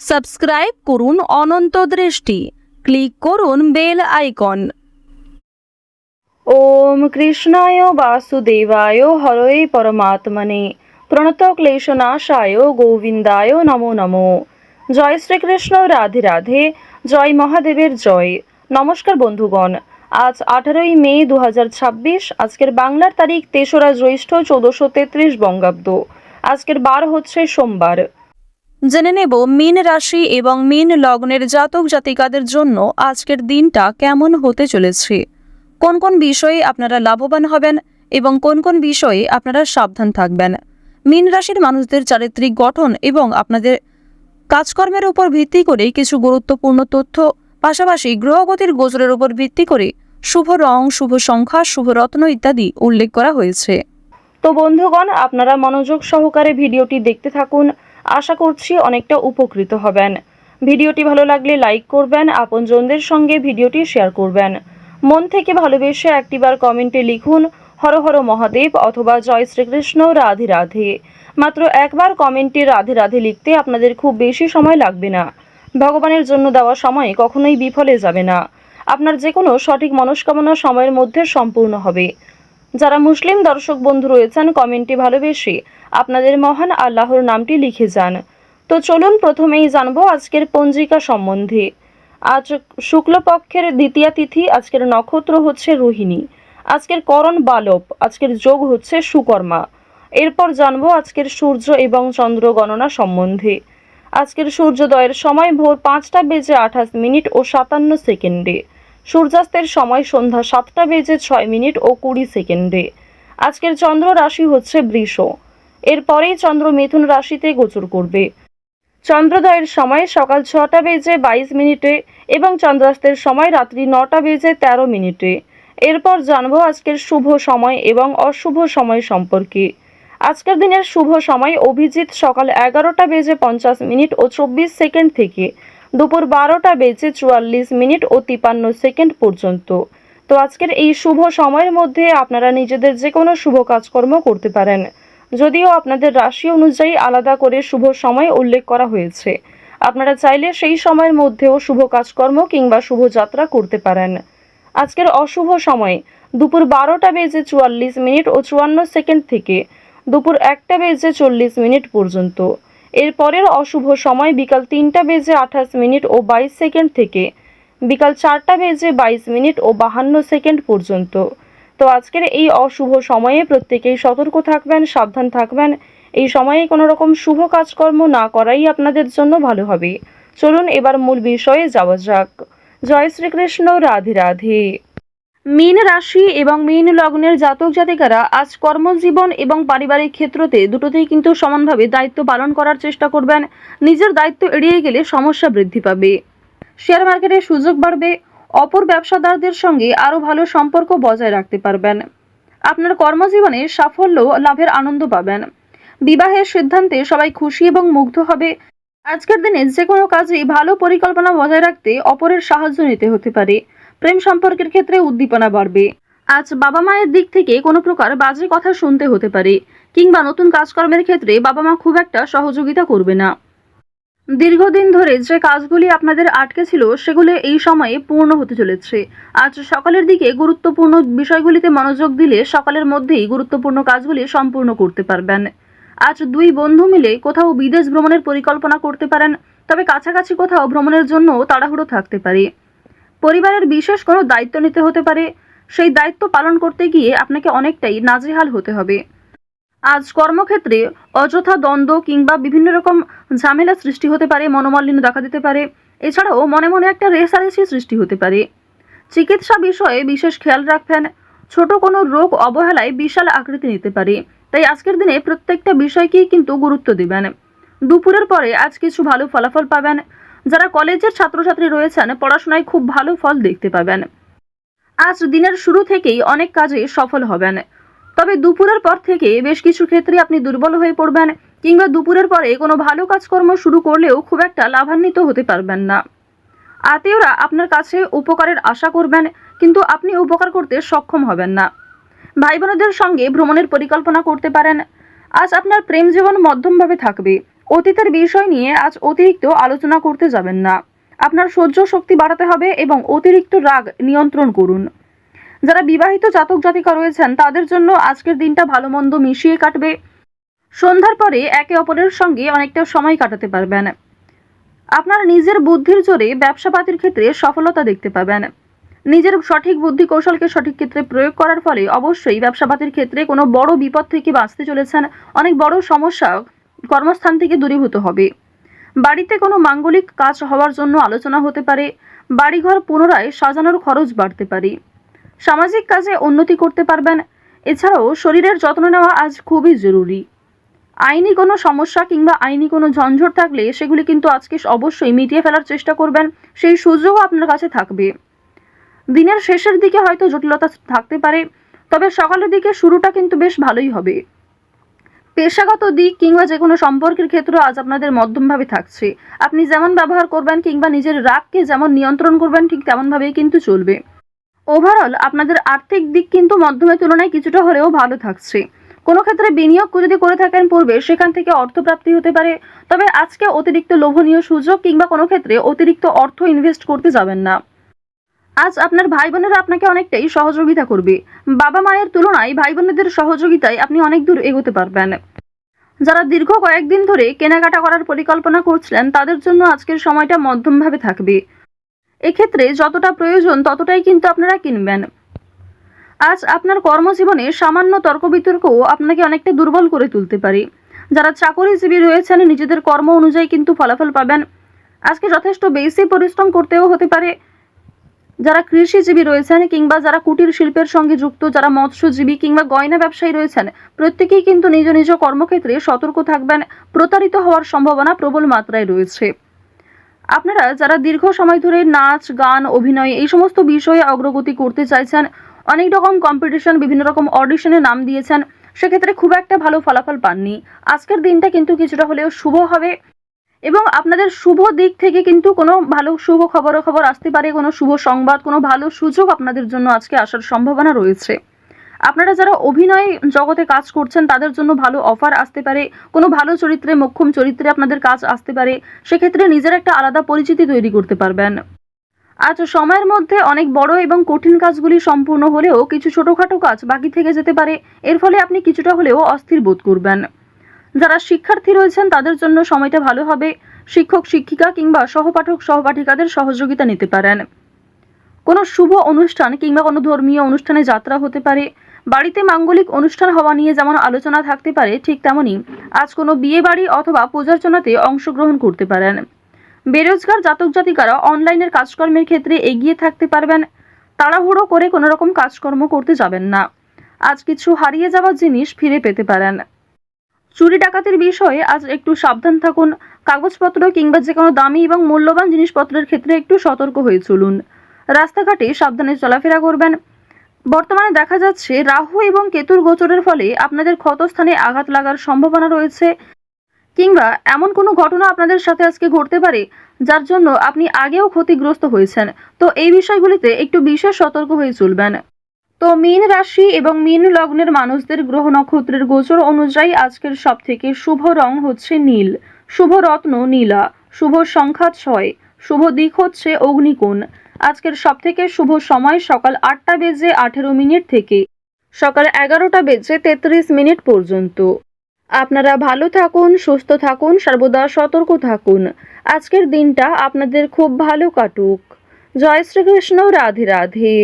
Subscribe করুন অনন্ত দৃষ্টি, click করুন বেল আইকন। ওম কৃষ্ণায় বাসুদেবায় হরয়ে পরমাত্মনে প্রণত ক্লেশনাশায় গোবিন্দায় নমো নমো। জয় শ্রীকৃষ্ণ, রাধে রাধে, জয় মহাদেবের জয়। নমস্কার বন্ধুগণ, আজ 18ই মে 2026। আজকের বাংলার তারিখ 3রা জ্যৈষ্ঠ 1433 বঙ্গাব্দ। আজকের বার হচ্ছে সোমবার। জেনে নেব মীন রাশি এবং মীন লগ্নের জাতক জাতিকাদের জন্য আজকের দিনটা কেমন হতে চলেছে, কোন কোন বিষয়ে আপনারা লাভবান হবেন এবং কোন কোন বিষয়ে আপনারা সাবধান থাকবেন। মীন রাশির মানুষদের চারিত্রিক গঠন এবং আপনাদের কাজকর্মের উপর ভিত্তি করে কিছু গুরুত্বপূর্ণ তথ্য, পাশাপাশি গ্রহগতির গোচরের উপর ভিত্তি করে শুভ রং, শুভ সংখ্যা, শুভ রত্ন ইত্যাদি উল্লেখ করা হয়েছে। তো বন্ধুগণ, আপনারা মনোযোগ সহকারে ভিডিওটি দেখতে থাকুন। আশা করছি অনেকটা উপকৃত হবেন। ভিডিওটি ভালো লাগলে লাইক করবেন, আপনজনদের সঙ্গে ভিডিওটি শেয়ার করবেন। মন থেকে ভালোবেসে একটিবার কমেন্টে লিখুন হর হর মহাদেব অথবা জয় শ্রীকৃষ্ণ, রাধে রাধে। মাত্র একবার কমেন্টে রাধে রাধে লিখতে আপনাদের খুব বেশি সময় লাগবে না। ভগবানের জন্য দেওয়া সময় কখনোই বিফলে যাবে না। আপনার যে কোনো সঠিক মনস্কামনা সময়ের মধ্যে সম্পূর্ণ হবে। যারা মুসলিম দর্শক বন্ধু রয়েছেন, কমেন্টে ভালোবেসে আপনাদের মহান আল্লাহর নামটি লিখে যান। তো চলুন প্রথমেই জানবো আজকের পঞ্জিকা সম্বন্ধে। আজ শুক্লপক্ষের দ্বিতীয়া তিথি, আজকের নক্ষত্র হচ্ছে রোহিণী, আজকের করণ বালব, আজকের যোগ হচ্ছে সুকর্মা। এরপর জানবো আজকের সূর্য এবং চন্দ্র গণনা সম্বন্ধে। আজকের সূর্যোদয়ের সময় ভোর 5টা বেজে 28 মিনিট ও 57 সেকেন্ডে। সূর্যাস্তের সময় সন্ধ্যা 7টা বেজে 6 মিনিট ও 20 সেকেন্ডে। আজকের চন্দ্র রাশি হচ্ছে বৃষ। এরপরেই চন্দ্র মিথুন রাশিতে গোচর করবে। চন্দ্রোদয়ের সময় সকাল 6টা বেজে 22 মিনিটে এবং চন্দ্রাস্তের সময় রাত্রি 9টা বেজে 13 মিনিটে। এরপর জানবো আজকের শুভ সময় এবং অশুভ সময় সম্পর্কে। আজকের দিনের শুভ সময় অভিজিৎ সকাল 11টা বেজে 50 মিনিট ও 24 সেকেন্ড থেকে দুপুর 12টা বেজে 44 মিনিট ও 53 সেকেন্ড পর্যন্ত। তো আজকের এই শুভ সময়ের মধ্যে আপনারা নিজেদের যে কোনো শুভ কাজকর্ম করতে পারেন, যদিও আপনাদের রাশি অনুযায়ী আলাদা করে শুভ সময় উল্লেখ করা হয়েছে। আপনারা চাইলে সেই সময়ের মধ্যেও শুভ কাজকর্ম কিংবা শুভযাত্রা করতে পারেন। আজকের অশুভ সময় দুপুর 12টা বেজে 44 মিনিট ও 54 সেকেন্ড থেকে দুপুর 1টা বেজে 40 মিনিট পর্যন্ত। এরপরের অশুভ সময় বিকাল 3টা বেজে 28 মিনিট ও 22 সেকেন্ড থেকে বিকাল 4টা বেজে 22 মিনিট ও 52 সেকেন্ড পর্যন্ত। তো আজকের এই অশুভ সময়ে প্রত্যেকেই সতর্ক থাকবেন, সাবধান থাকবেন। এই সময়ে কোনো রকম শুভ কাজকর্ম না করাই আপনাদের জন্য ভালো হবে। চলুন এবার মূল বিষয়ে যাওয়া যাক। জয় শ্রীকৃষ্ণ, রাধে রাধে। মীন রাশি এবং মীন লগ্নের জাতক জাতিকারা আজ কর্মজীবন এবং পারিবারিক ক্ষেত্রতে দুটোতেই কিন্তু সমানভাবে দায়িত্ব পালন করার চেষ্টা করবেন। নিজের দায়িত্ব এড়িয়ে গেলে সমস্যা বৃদ্ধি পাবে। শেয়ার মার্কেটে সুযোগ বাড়বে। অপর ব্যবসাদারদের সঙ্গে আরও ভালো সম্পর্ক বজায় রাখতে পারবেন। আপনার কর্মজীবনে সাফল্য লাভের আনন্দ পাবেন। বিবাহের সিদ্ধান্তে সবাই খুশি এবং মুগ্ধ হবে। আজকের দিনে যে কোনো কাজে ভালো পরিকল্পনা বজায় রাখতে অপরের সাহায্য নিতে হতে পারে। প্রেম সম্পর্কের ক্ষেত্রে উদ্দীপনা বাড়বে। আজ বাবা মায়ের দিক থেকে কোনো প্রকার বাজে কথা শুনতে হতে পারে, কিংবা নতুন কাজকর্মের ক্ষেত্রে বাবা মা খুব একটা সহযোগিতা করবে না। দীর্ঘদিন ধরে যে কাজগুলি আপনাদের আটকে ছিল সেগুলো এই সময়ে পূর্ণ হতে চলেছে। আজ সকালের দিকে গুরুত্বপূর্ণ বিষয়গুলিতে মনোযোগ দিলে সকালের মধ্যেই গুরুত্বপূর্ণ কাজগুলি সম্পূর্ণ করতে পারবেন। আজ দুই বন্ধু মিলে কোথাও বিদেশ ভ্রমণের পরিকল্পনা করতে পারেন, তবে কাছাকাছি কোথাও ভ্রমণের জন্য তাড়াহুড়ো থাকতে পারে। পরিবারের বিশেষ কোনো দায়িত্ব নিতে হতে পারে, সেই দায়িত্ব পালন করতে গিয়ে আপনাকে অনেকটাই নাজেহাল হতে হবে। আজ কর্মক্ষেত্রে অযথা দ্বন্দ্ব কিংবা বিভিন্ন রকম ঝামেলা সৃষ্টি হতে পারে, মনোমালিন্য দেখা দিতে পারে। এছাড়াও মনে মনে একটা রেষারেষি সৃষ্টি হতে পারে। চিকিৎসা বিষয়ে বিশেষ খেয়াল রাখবেন। ছোট কোনো রোগ অবহেলায় বিশাল আকৃতি নিতে পারে, তাই আজকের দিনে প্রত্যেকটা বিষয়কেই কিন্তু গুরুত্ব দেবেন। দুপুরের পরে আজ কিছু ভালো ফলাফল পাবেন। যারা কলেজের ছাত্রছাত্রী রয়েছেন, পড়াশোনায় খুব ভালো ফল দেখতে পাবেন। আজ দিনের শুরু থেকেই অনেক কাজে সফল হবেন, তবে দুপুরের পর থেকে বেশ কিছু ক্ষেত্রে আপনি দুর্বল হয়ে পড়বেন, কিংবা দুপুরের পরে কোনো ভালো কাজকর্ম শুরু করলেও খুব একটা লাভান্বিত হতে পারবেন না। আত্মীয়রা আপনার কাছে উপকারের আশা করবেন, কিন্তু আপনি উপকার করতে সক্ষম হবেন না। ভাই বোনদের সঙ্গে ভ্রমণের পরিকল্পনা করতে পারেন। আজ আপনার প্রেম জীবন মধ্যমভাবে থাকবে। অতীতের বিষয় নিয়ে আজ অতিরিক্ত আলোচনা করতে যাবেন না। আপনার সহ্য শক্তি বাড়াতে হবে এবং অতিরিক্ত রাগ নিয়ন্ত্রণ করুন। যারা বিবাহিত জাতক জাতিকা রয়েছেন তাদের জন্য আজকের দিনটা ভালো মন্দ মিশিয়ে কাটবে। সন্ধ্যার পরে একে অপরের সঙ্গে অনেকটা সময় কাটাতে পারবেন। আপনার নিজের বুদ্ধির জোরে ব্যবসাপাতির ক্ষেত্রে সফলতা দেখতে পাবেন। নিজের সঠিক বুদ্ধি কৌশলকে সঠিক ক্ষেত্রে প্রয়োগ করার ফলে অবশ্যই ব্যবসাপাতির ক্ষেত্রে কোনো বড় বিপদ থেকে বাঁচতে চলেছেন। অনেক বড় সমস্যা কর্মস্থান থেকে দূরীভূত হবে। বাড়িতে কোনো মাঙ্গলিক কাজ হওয়ার জন্য আলোচনা হতে পারে। বাড়িঘর পুনরায় সাজানোর খরচ বাড়তে পারে। সামাজিক কাজে উন্নতি করতে পারবেন। এছাড়াও শরীরের যত্ন নেওয়া আজ খুবই জরুরি। আইনি কোনো সমস্যা কিংবা আইনি কোনো ঝঞ্ঝট থাকলে সেগুলি কিন্তু আজকে অবশ্যই মিটিয়ে ফেলার চেষ্টা করবেন। সেই সুযোগও আপনার কাছে থাকবে। দিনের শেষের দিকে হয়তো জটিলতা থাকতে পারে, তবে সকালের দিকে শুরুটা কিন্তু বেশ ভালোই হবে। পেশাগত দিক কিংবা যে কোনো সম্পর্কের ক্ষেত্রে আজ আপনাদের মধ্যমভাবে থাকছে। আপনি যেমন ব্যবহার করবেন কিংবা নিজের রাগকে যেমন নিয়ন্ত্রণ করবেন ঠিক তেমনভাবেই কিন্তু চলবে। ওভারঅল আপনাদের আর্থিক দিক কিন্তু মধ্যমের তুলনায় কিছুটা হলেও ভালো থাকছে। কোনো ক্ষেত্রে বিনিয়োগ যদি করে থাকেন পূর্বে সেখান থেকে অর্থপ্রাপ্তি হতে পারে, তবে আজকে অতিরিক্ত লোভনীয় সুযোগ কিংবা কোনো ক্ষেত্রে অতিরিক্ত অর্থ ইনভেস্ট করতে যাবেন না। আজ আপনার ভাই বোনেরা আপনাকে অনেকটাই সহযোগিতা করবে। বাবা মায়ের তুলনায় ভাই বোনেদের সহযোগিতায় আপনি অনেক দূর এগোতে পারবেন। যারা দীর্ঘ কয়েকদিন ধরে কেনাকাটা করার পরিকল্পনা করছিলেন তাদের জন্য আজকের সময়টা মধ্যমভাবে থাকবে। এক্ষেত্রে যতটা প্রয়োজন ততটাই কিন্তু আপনারা কিনবেন। আজ আপনার কর্মজীবনে সামান্য তর্ক বিতর্কও আপনাকে অনেকটা দুর্বল করে তুলতে পারে। যারা চাকরিজীবী রয়েছেন নিজেদের কর্ম অনুযায়ী কিন্তু ফলাফল পাবেন। আজকে যথেষ্ট বেশি পরিশ্রম করতেও হতে পারে। যারা কৃষিজীবী রয়েছেন কিংবা যারা কুটির শিল্পের সঙ্গে যুক্ত, যারা মৎস্যজীবী কিংবা গয়না ব্যবসায়ী রয়েছেন প্রত্যেকেই কিন্তু নিজ নিজ কর্মক্ষেত্রে সতর্ক থাকবেন। প্রতারিত হওয়ার সম্ভাবনা প্রবল মাত্রায় রয়েছে। আপনারা যারা দীর্ঘ সময় ধরে নাচ গান অভিনয় এই সমস্ত বিষয়ে অগ্রগতি করতে চাইছেন, অনেক রকম কম্পিটিশন বিভিন্ন রকম অডিশনে নাম দিয়েছেন, সেক্ষেত্রে খুব একটা ভালো ফলাফল পাননি। আজকের দিনটা কিন্তু কিছুটা হলেও শুভ হবে এবং আপনাদের শুভ দিক থেকে কিন্তু কোনো ভালো শুভ খবর আসতে পারে। কোনো শুভ সংবাদ, কোনো ভালো সুযোগ আপনাদের জন্য আজকে আসার সম্ভাবনা রয়েছে। আপনারা যারা অভিনয় জগতে কাজ করছেন তাদের জন্য ভালো অফার আসতে পারে। কোনো ভালো চরিত্রে, মোক্ষম চরিত্রে আপনাদের কাজ আসতে পারে। সেক্ষেত্রে নিজের একটা আলাদা পরিচিতি তৈরি করতে পারবেন। আজ সময়ের মধ্যে অনেক বড় এবং কঠিন কাজগুলি সম্পূর্ণ হলেও কিছু ছোটখাটো কাজ বাকি থেকে যেতে পারে। এর ফলে আপনি কিছুটা হলেও অস্থির বোধ করবেন। যারা শিক্ষার্থী রয়েছেন তাদের জন্য সময়টা ভালো হবে। শিক্ষক শিক্ষিকা কিংবা সহপাঠক সহপাঠিকাদের সহযোগিতা নিতে পারেন। কোনো শুভ অনুষ্ঠান কিংবা কোনো ধর্মীয় অনুষ্ঠানে যাত্রা হতে পারে। বাড়িতে মাঙ্গলিক অনুষ্ঠান হওয়া নিয়ে যেমন আলোচনা থাকতে পারে ঠিক তেমনই আজ কোনো বিয়ে বাড়ি অথবা পূজার্চনাতে অংশগ্রহণ করতে পারেন। বেরোজগার জাতক জাতিকারা অনলাইনের কাজকর্মের ক্ষেত্রে এগিয়ে থাকতে পারবেন। তাড়াহুড়ো করে কোনো রকম কাজকর্ম করতে যাবেন না। আজ কিছু হারিয়ে যাওয়া জিনিস ফিরে পেতে পারেন। চুরি ডাকাতির বিষয়ে আজ একটু সাবধান থাকুন। কাগজপত্র কিংবা যে কোনো দামি এবং মূল্যবান জিনিসপত্রের ক্ষেত্রে একটু সতর্ক হয়ে চলুন। রাস্তাঘাটে সাবধানে চলাফেরা করবেন। বর্তমানে দেখা যাচ্ছে রাহু এবং কেতুর গোচরের ফলে আপনাদের ক্ষতস্থানে আঘাত লাগার সম্ভাবনা রয়েছে কিংবা এমন কোনো ঘটনা আপনাদের সাথে আজকে ঘটতে পারে যার জন্য আপনি আগেও ক্ষতিগ্রস্ত হয়েছেন। তো এই বিষয়গুলিতে একটু বিশেষ সতর্ক হয়ে চলবেন। তো মীন রাশি এবং মীন লগ্নের মানুষদের গ্রহ নক্ষত্রের গোচর অনুযায়ী আজকের সবথেকে শুভ রং হচ্ছে নীল, শুভ রত্ন নীলা, শুভ সংখ্যা 6, শুভ দিক হচ্ছে অগ্নিকোণ। আজকের সবথেকে শুভ সময় সকাল 8টা বেজে 18 মিনিট থেকে সকাল 11টা বেজে 33 মিনিট পর্যন্ত। আপনারা ভালো থাকুন, সুস্থ থাকুন, সর্বদা সতর্ক থাকুন। আজকের দিনটা আপনাদের খুব ভালো কাটুক। জয় শ্রীকৃষ্ণ, রাধে রাধে।